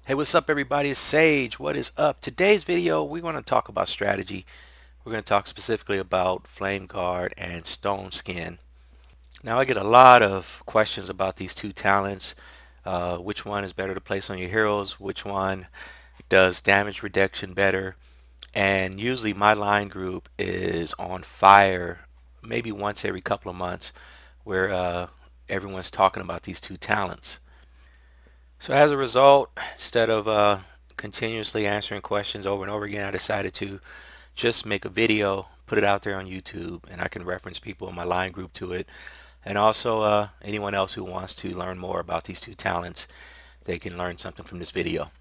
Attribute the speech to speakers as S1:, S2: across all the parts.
S1: Hey, what's up everybody? It's Sage. What is up? Today's video we're going to talk about strategy. We're going to talk specifically about FLAMEGUARD and Stoneskin. Now I get a lot of questions about these two talents. Which one is better to place on your heroes? Which one does damage reduction better? And usually my line group is on fire maybe once every couple of months where everyone's talking about these two talents. So as a result, instead of continuously answering questions over and over again, I decided to just make a video, put it out there on YouTube, and I can reference people in my line group to it. And also anyone else who wants to learn more about these two talents, they can learn something from this video.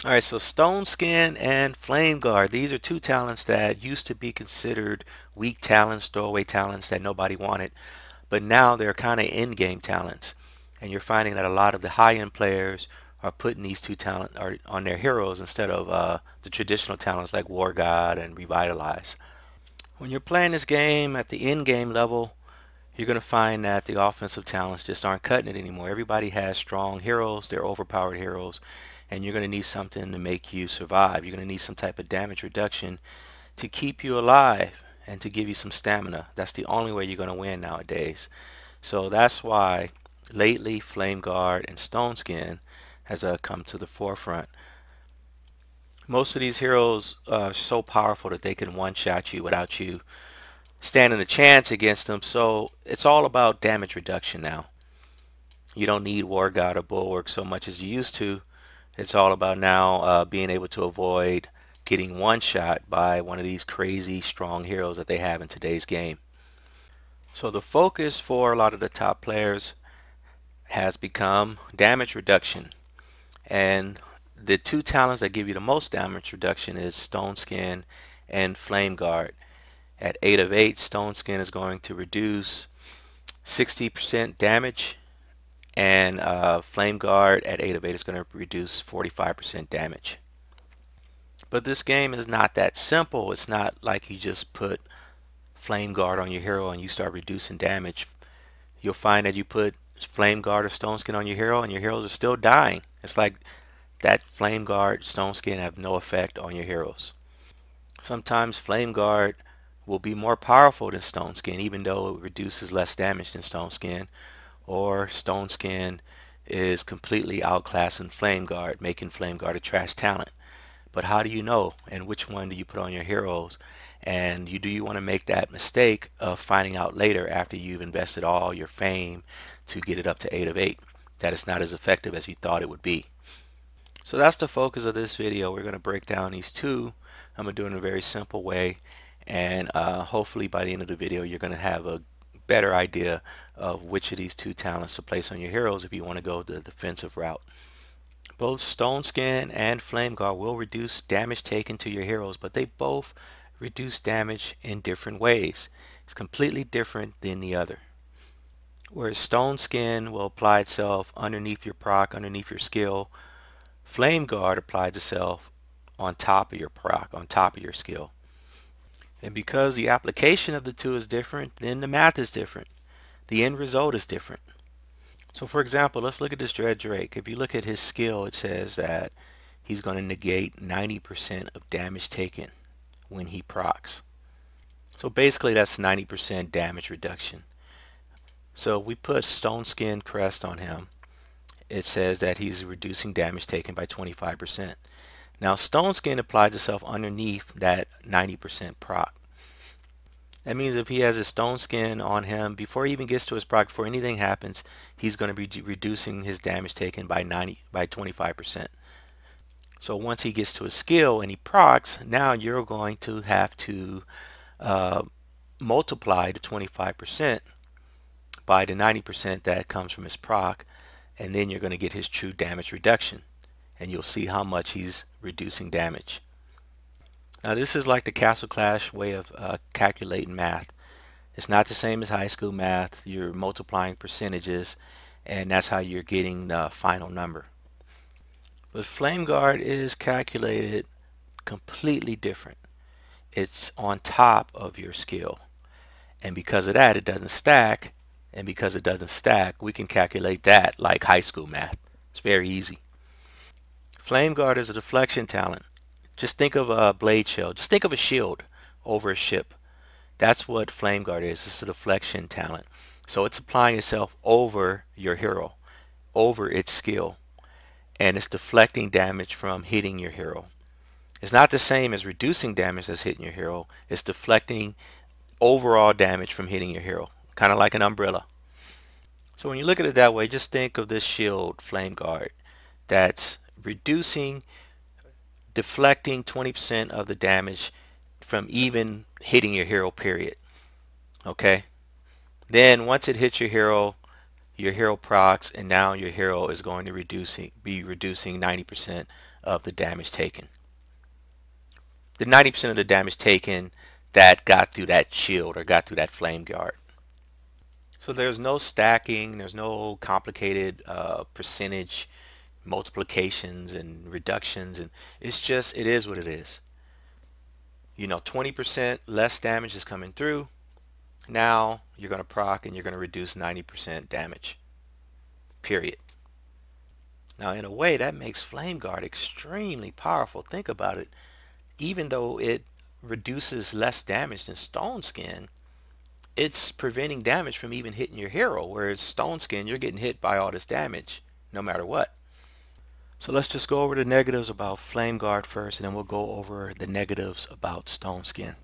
S1: Alright, so Stoneskin and FLAMEGUARD, these are two talents that used to be considered weak talents, throwaway talents that nobody wanted, but now they're kind of endgame talents. And you're finding that a lot of the high-end players are putting these two talents on their heroes instead of the traditional talents like War God and Revitalize. When you're playing this game at the end game level, you're going to find that the offensive talents just aren't cutting it anymore. Everybody has strong heroes, they're overpowered heroes, and you're going to need something to make you survive. You're going to need some type of damage reduction to keep you alive and to give you some stamina. That's the only way you're going to win nowadays. So that's why lately FLAMEGUARD and Stoneskin has come to the forefront. Most of these heroes are so powerful that they can one-shot you without you standing a chance against them. So it's all about damage reduction now. You don't need War God or Bulwark so much as you used to. It's all about now being able to avoid getting one-shot by one of these crazy strong heroes that they have in today's game. So the focus for a lot of the top players has become damage reduction, and the two talents that give you the most damage reduction is Stoneskin and FLAMEGUARD. At 8 of 8, Stoneskin is going to reduce 60% damage, and FLAMEGUARD at 8 of 8 is going to reduce 45% damage. But this game is not that simple. It's not like you just put FLAMEGUARD on your hero and you start reducing damage. You'll find that you put FLAMEGUARD or Stoneskin on your hero and your heroes are still dying. It's like that FLAMEGUARD, Stoneskin have no effect on your heroes. Sometimes FLAMEGUARD will be more powerful than Stoneskin, even though it reduces less damage than Stoneskin, or Stoneskin is completely outclassing FLAMEGUARD, making FLAMEGUARD a trash talent. But how do you know, and which one do you put on your heroes? And do you want to make that mistake of finding out later after you've invested all your fame to get it up to 8 of 8 that it's not as effective as you thought it would be? So that's the focus of this video. We're going to break down these two. I'm going to do it in a very simple way, and hopefully by the end of the video you're going to have a better idea of which of these two talents to place on your heroes if you want to go the defensive route. Both Stoneskin and FLAMEGUARD will reduce damage taken to your heroes, but they both reduce damage in different ways. It's completely different than the other. Whereas Stoneskin will apply itself underneath your proc, underneath your skill, FLAMEGUARD applies itself on top of your proc, on top of your skill. And because the application of the two is different, then the math is different. The end result is different. So for example, let's look at this Dread Drake. If you look at his skill, it says that he's going to negate 90% of damage taken when he procs. So basically that's 90% damage reduction. So we put Stoneskin crest on him. It says that he's reducing damage taken by 25%. Now Stoneskin applies itself underneath that 90% proc. That means if he has a Stoneskin on him, before he even gets to his proc, before anything happens, he's going to be reducing his damage taken by 25%. So once he gets to his skill and he procs, now you're going to have to multiply the 25% by the 90% that comes from his proc, and then you're going to get his true damage reduction, and you'll see how much he's reducing damage. Now this is like the Castle Clash way of calculating math. It's not the same as high school math. You're multiplying percentages, and that's how you're getting the final number. But FLAMEGUARD is calculated completely different. It's on top of your skill, and because of that it doesn't stack, And because it doesn't stack, we can calculate that like high school math. It's very easy. Flame Guard is a deflection talent. Just think of a blade shell. Just think of a shield over a ship. That's what Flame Guard is. It's a deflection talent. So it's applying itself over your hero, over its skill, and it's deflecting damage from hitting your hero. It's not the same as reducing damage that's hitting your hero. It's deflecting overall damage from hitting your hero, kind of like an umbrella. So when you look at it that way, just think of this shield Flame Guard that's reducing, deflecting 20% of the damage from even hitting your hero, period. Okay? Then once it hits your hero procs, and now your hero is going to be reducing 90% of the damage taken. The 90% of the damage taken that got through that shield or got through that Flame Guard. So there's no stacking, there's no complicated percentage multiplications and reductions, and it is what it is. You know, 20% less damage is coming through. Now you're going to proc and you're going to reduce 90% damage, period. Now in a way that makes Flame Guard extremely powerful. Think about it. Even though it reduces less damage than Stoneskin, it's preventing damage from even hitting your hero, whereas Stoneskin, you're getting hit by all this damage no matter what. So let's just go over the negatives about Flame Guard first, and then we'll go over the negatives about Stoneskin.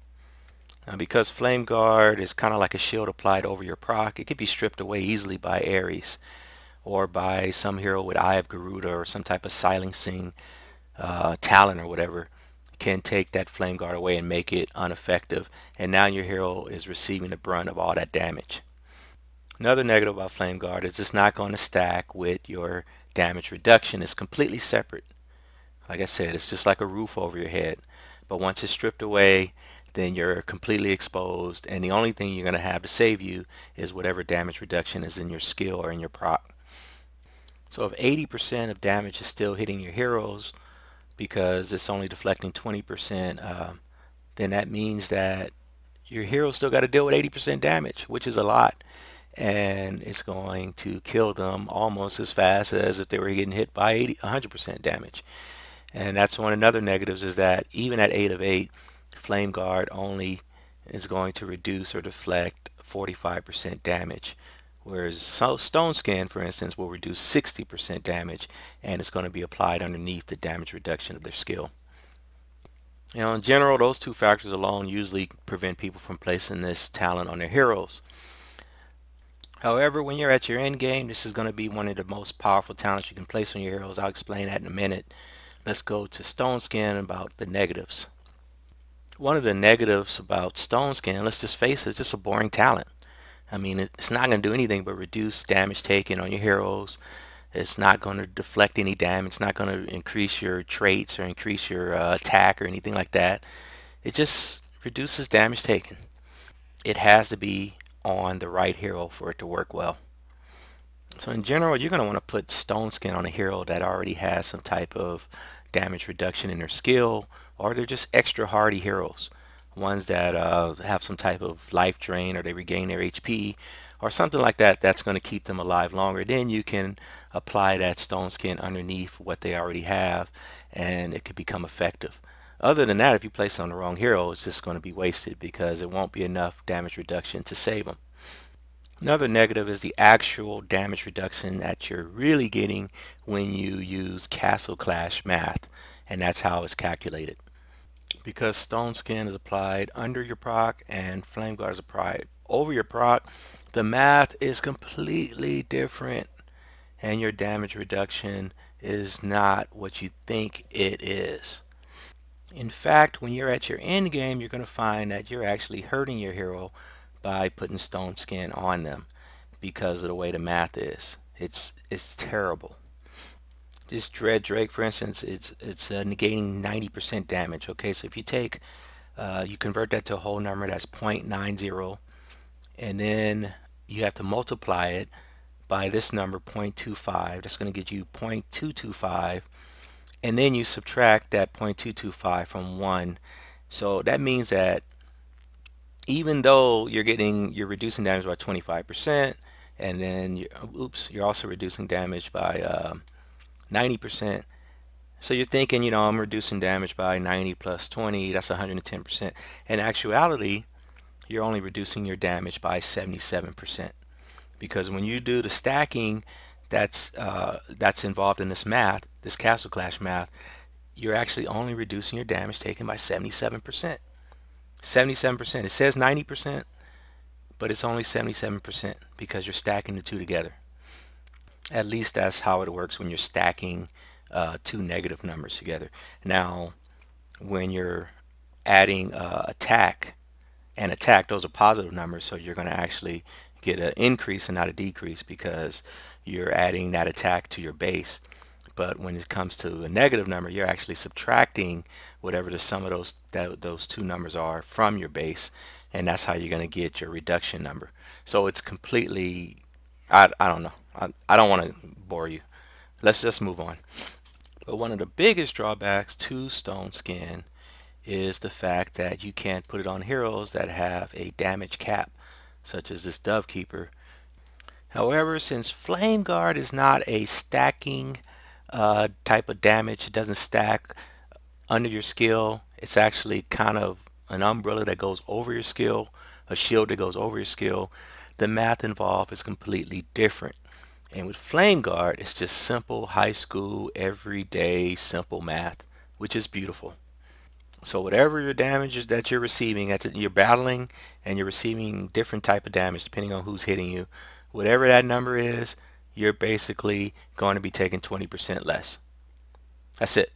S1: Now because Flame Guard is kind of like a shield applied over your proc, it can be stripped away easily by Ares or by some hero with Eye of Garuda or some type of silencing talent or whatever can take that Flame Guard away and make it ineffective, and now your hero is receiving the brunt of all that damage. Another negative about Flame Guard is it's not going to stack with your damage reduction. It's completely separate. Like I said, it's just like a roof over your head, but once it's stripped away, then you're completely exposed, and the only thing you're going to have to save you is whatever damage reduction is in your skill or in your proc. So if 80% of damage is still hitting your heroes because it's only deflecting 20%, then that means that your hero still got to deal with 80% damage, which is a lot, and it's going to kill them almost as fast as if they were getting hit by 100% damage. And that's one of the other negatives, is that even at 8 of 8, Flame Guard only is going to reduce or deflect 45% damage, whereas Stoneskin, for instance, will reduce 60% damage, and it's going to be applied underneath the damage reduction of their skill. You know, in general, those two factors alone usually prevent people from placing this talent on their heroes. However, when you're at your end game, this is going to be one of the most powerful talents you can place on your heroes. I'll explain that in a minute. Let's go to Stoneskin about the negatives. One of the negatives about Stoneskin, let's just face it, it's just a boring talent. I mean, it's not going to do anything but reduce damage taken on your heroes. It's not going to deflect any damage. It's not going to increase your traits or increase your attack or anything like that. It just reduces damage taken. It has to be on the right hero for it to work well. So in general, you're going to want to put Stoneskin on a hero that already has some type of damage reduction in their skill, or they're just extra hardy heroes. Ones that have some type of life drain, or they regain their HP or something like that, that's going to keep them alive longer. Then you can apply that Stoneskin underneath what they already have, and it could become effective. Other than that, if you place it on the wrong hero, it's just going to be wasted because it won't be enough damage reduction to save them. Another negative is the actual damage reduction that you're really getting when you use Castle Clash math, and that's how it's calculated. Because Stoneskin is applied under your proc and Flame Guard is applied over your proc, the math is completely different, and your damage reduction is not what you think it is. In fact, when you're at your end game, you're going to find that you're actually hurting your hero by putting Stoneskin on them because of the way the math is. It's terrible. This Dread Drake, for instance, it's negating 90% damage. Okay, so if you take, you convert that to a whole number, that's 0.90, and then you have to multiply it by this number, 0.25. That's going to get you 0.225, and then you subtract that 0.225 from 1. So that means that even though you're reducing damage by 25%, and then you're also reducing damage by 90%. So you're thinking, I'm reducing damage by 90 plus 20, that's 110%. In actuality, you're only reducing your damage by 77%, because when you do the stacking that's involved in this math, this castle clash math, you're actually only reducing your damage taken by 77%. 77%. It says 90%, but it's only 77% because you're stacking the two together. At least that's how it works when you're stacking two negative numbers together. Now, when you're adding attack and attack, those are positive numbers, so you're going to actually get an increase and not a decrease because you're adding that attack to your base. But when it comes to a negative number, you're actually subtracting whatever the sum of those two numbers are from your base, and that's how you're going to get your reduction number. So it's completely, I don't know. I don't want to bore you. Let's just move on. But one of the biggest drawbacks to Stoneskin is the fact that you can't put it on heroes that have a damage cap, such as this Dove Keeper. However, since FLAMEGUARD is not a stacking type of damage, it doesn't stack under your skill. It's actually kind of an umbrella that goes over your skill, a shield that goes over your skill. The math involved is completely different. And with FLAMEGUARD, it's just simple high school, everyday, simple math, which is beautiful. So whatever your damage is that you're receiving, you're battling and you're receiving different type of damage depending on who's hitting you. Whatever that number is, you're basically going to be taking 20% less. That's it.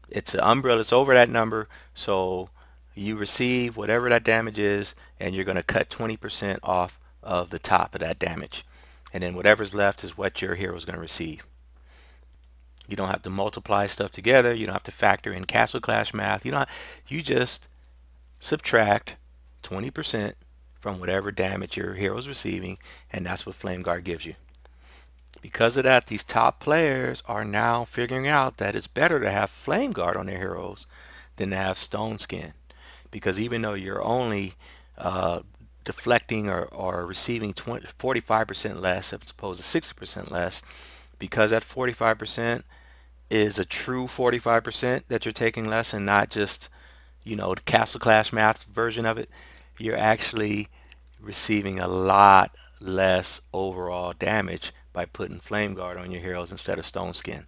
S1: It's an umbrella. It's over that number. So you receive whatever that damage is, and you're going to cut 20% off of the top of that damage. And then whatever's left is what your hero is going to receive. You don't have to multiply stuff together. You don't have to factor in castle clash math. You just subtract 20% from whatever damage your hero is receiving, and that's what FLAMEGUARD gives you. Because of that, these top players are now figuring out that it's better to have FLAMEGUARD on their heroes than to have Stoneskin. Because even though you're only deflecting or receiving 45% less as opposed to 60% less, because that 45% is a true 45% that you're taking less and not just, the castle clash math version of it, you're actually receiving a lot less overall damage by putting FLAMEGUARD on your heroes instead of Stoneskin.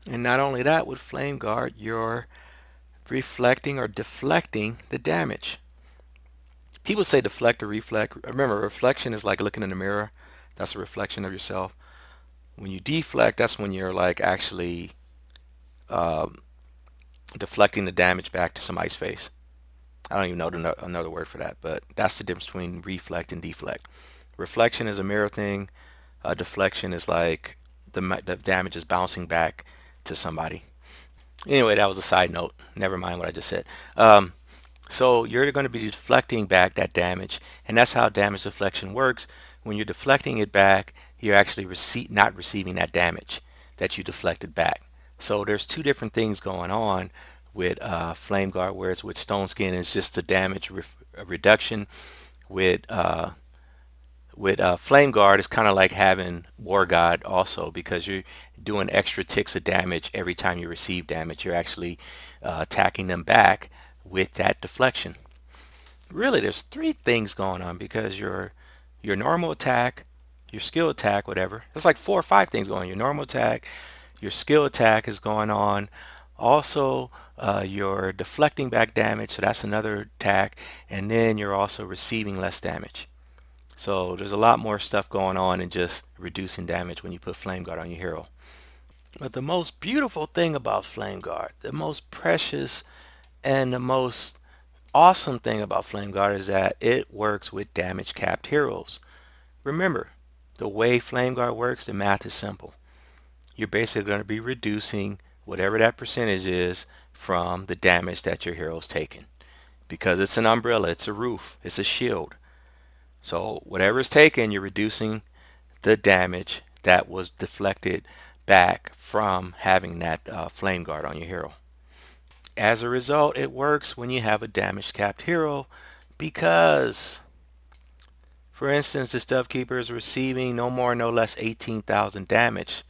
S1: And not only that, with FLAMEGUARD, you're reflecting or deflecting the damage. People say deflect or reflect. Remember, reflection is like looking in the mirror. That's a reflection of yourself. When you deflect, that's when you're like actually deflecting the damage back to somebody's face. I don't even know another word for that, but that's the difference between reflect and deflect. Reflection is a mirror thing. Deflection is like the damage is bouncing back to somebody. Anyway, that was a side note. Never mind what I just said. So you're going to be deflecting back that damage, and that's how damage deflection works. When you're deflecting it back, you're actually not receiving that damage that you deflected back. So there's two different things going on with FLAMEGUARD, whereas with Stoneskin it's just the damage reduction. With FLAMEGUARD, it's kind of like having War God also, because you're doing extra ticks of damage every time you receive damage. You're actually attacking them back with that deflection. Really, there's three things going on, because your normal attack, your skill attack, whatever, it's like 4 or 5 things going on. Your normal attack, your skill attack is going on. Also, you're deflecting back damage, so that's another attack, and then you're also receiving less damage. So there's a lot more stuff going on than just reducing damage when you put FLAMEGUARD on your hero. But the most beautiful thing about FLAMEGUARD, the most precious and the most awesome thing about FLAMEGUARD, is that it works with damage capped heroes. Remember, the way FLAMEGUARD works, the math is simple. You're basically going to be reducing whatever that percentage is from the damage that your hero's taken. Because it's an umbrella, it's a roof, it's a shield. So whatever is taken, you're reducing the damage that was deflected back from having that FLAMEGUARD on your hero. As a result, it works when you have a damage capped hero, because For instance, this Dove Keeper is receiving no more, no less 18,000 damage.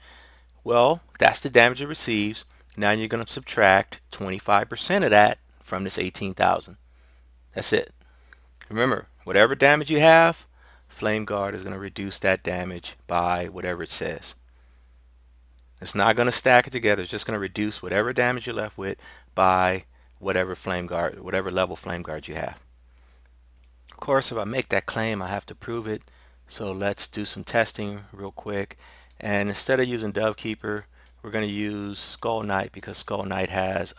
S1: Well, that's the damage it receives. Now you're going to subtract 25% of that from this 18,000. That's it. Remember, whatever damage you have, FLAMEGUARD is going to reduce that damage by whatever it says. It's not going to stack it together. It's just going to reduce whatever damage you're left with by whatever level FLAMEGUARD you have. Of course, if I make that claim, I have to prove it. So let's do some testing real quick. And instead of using Dove Keeper, we're going to use Skull Knight, because Skull Knight has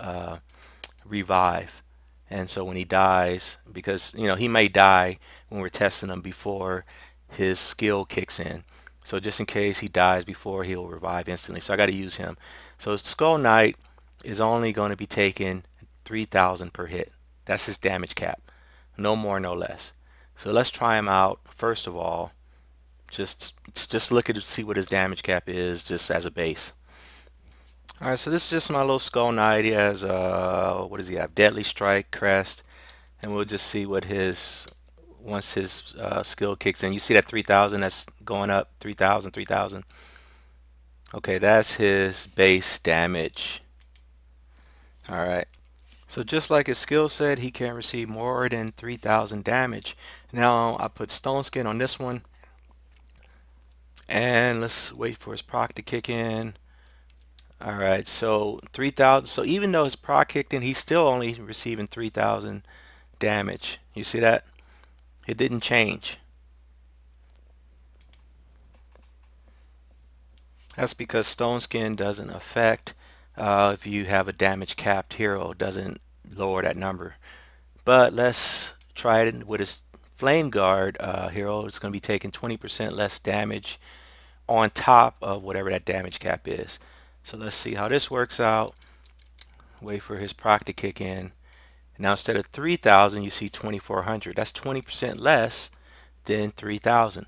S1: revive. And so when he dies, because he may die when we're testing him before his skill kicks in. So just in case he dies before, he'll revive instantly. So I got to use him. So Skull Knight is only going to be taking 3,000 per hit. That's his damage cap. No more, no less. So let's try him out. First of all, just look at it, see what his damage cap is, just as a base. Alright, so this is just my little Skull Knight. He has what does he have? Deadly Strike, Crest, and we'll just see what once his skill kicks in. You see that 3,000 that's going up, 3,000, 3,000. Okay, that's his base damage. Alright, so just like his skill said, he can receive more than 3,000 damage. Now I put Stoneskin on this one, and let's wait for his proc to kick in. Alright, so 3,000. So even though his proc kicked in, he's still only receiving 3,000 damage. You see that? It didn't change. That's because Stoneskin doesn't affect if you have a damage capped hero. It doesn't lower that number. But let's try it with his FLAMEGUARD hero. It's going to be taking 20% less damage on top of whatever that damage cap is. So let's see how this works out. Wait for his proc to kick in. Now instead of 3,000, you see 2,400. That's 20% less than 3,000.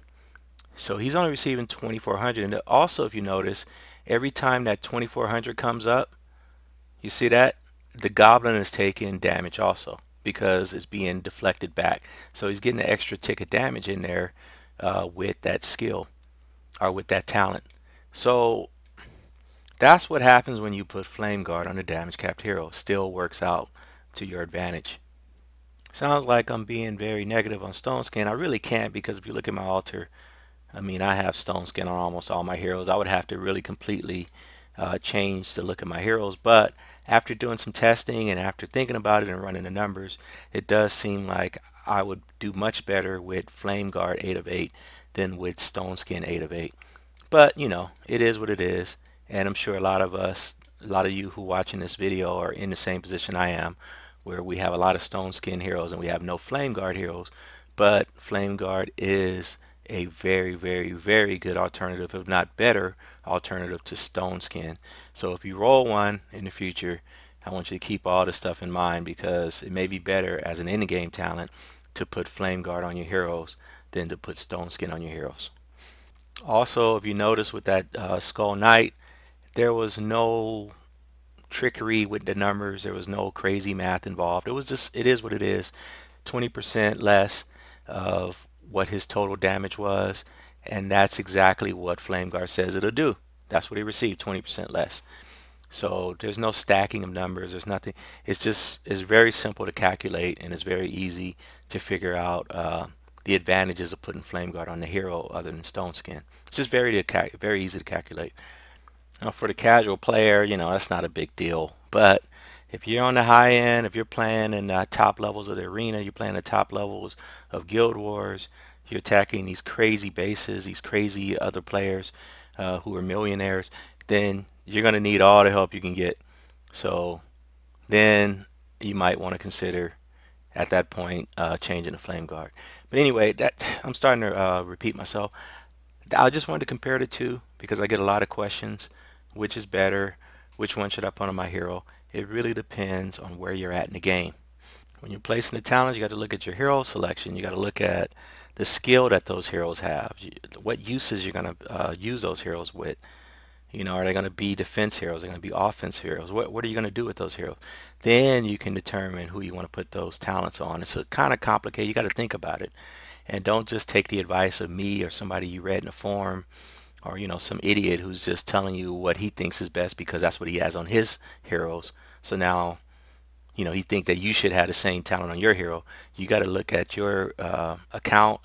S1: So he's only receiving 2,400. And also, if you notice, every time that 2,400 comes up, you see that? The Goblin is taking damage also, because it's being deflected back. So he's getting an extra tick of damage in there with that skill, or with that talent. So that's what happens when you put FLAMEGUARD on a damage capped hero. Still works out to your advantage. Sounds like I'm being very negative on Stoneskin. I really can't, because if you look at my altar, I mean, I have Stoneskin on almost all my heroes. I would have to really completely change the look of my heroes. But after doing some testing and after thinking about it and running the numbers, it does seem like I would do much better with FLAMEGUARD 8 of 8 than with Stoneskin 8 of 8. But it is what it is. And I'm sure a lot of you who are watching this video are in the same position I am, where we have a lot of Stoneskin heroes and we have no FLAMEGUARD heroes. But FLAMEGUARD is a very, very, very good alternative, if not better alternative to Stoneskin. So if you roll one in the future, I want you to keep all this stuff in mind, because it may be better as an endgame talent to put FLAMEGUARD on your heroes than to put Stoneskin on your heroes. Also, if you notice with that Skull Knight, there was no trickery with the numbers. There was no crazy math involved. It was just, it is what it is. 20% less of what his total damage was, and that's exactly what FLAMEGUARD says it'll do. That's what he received, 20% less. So there's no stacking of numbers. There's nothing. It's very simple to calculate, and it's very easy to figure out the advantages of putting FLAMEGUARD on the hero other than Stoneskin. It's just very easy to calculate. Now for the casual player, that's not a big deal. But if you're on the high end, if you're playing in the top levels of the arena, you're playing the top levels of Guild Wars, you're attacking these crazy bases, these crazy other players who are millionaires, then you're going to need all the help you can get. So then you might want to consider at that point changing the FLAMEGUARD. But anyway, I'm starting to repeat myself. I just wanted to compare the two, because I get a lot of questions. Which is better? Which one should I put on my hero? It really depends on where you're at in the game. When you're placing the talents, you got to look at your hero selection. You got to look at the skill that those heroes have. What uses you're going to use those heroes with. Are they going to be defense heroes? Are they going to be offense heroes? What are you going to do with those heroes? Then you can determine who you want to put those talents on. It's kind of complicated. You got to think about it. And don't just take the advice of me or somebody you read in a forum, or some idiot who's just telling you what he thinks is best because that's what he has on his heroes. So now he think that you should have the same talent on your hero. You got to look at your account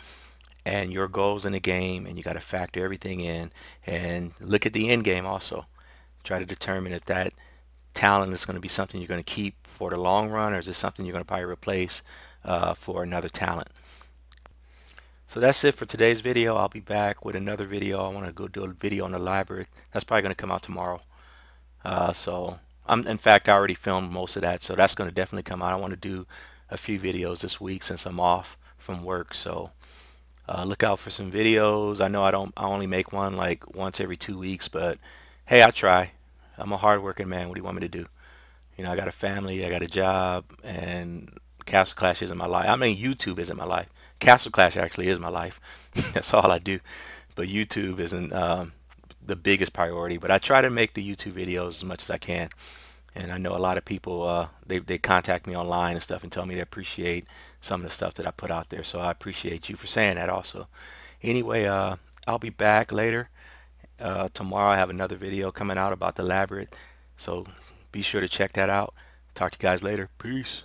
S1: and your goals in the game, and you got to factor everything in and look at the end game also. Try to determine if that talent is going to be something you're going to keep for the long run, or is it something you're going to probably replace for another talent. So that's it for today's video. I'll be back with another video. I want to go do a video on the library. That's probably going to come out tomorrow. In fact, I already filmed most of that, so that's going to definitely come out. I want to do a few videos this week since I'm off from work. So look out for some videos. I know I only make one like once every 2 weeks, but hey, I try. I'm a hard-working man. What do you want me to do? I got a family, I got a job, and Castle Clash isn't my life. I mean, YouTube isn't my life. Castle Clash actually is my life. That's all I do. But YouTube isn't the biggest priority. But I try to make the YouTube videos as much as I can. And I know a lot of people, they contact me online and stuff and tell me they appreciate some of the stuff that I put out there. So I appreciate you for saying that also. Anyway, I'll be back later. Tomorrow I have another video coming out about the labyrinth. So be sure to check that out. Talk to you guys later. Peace.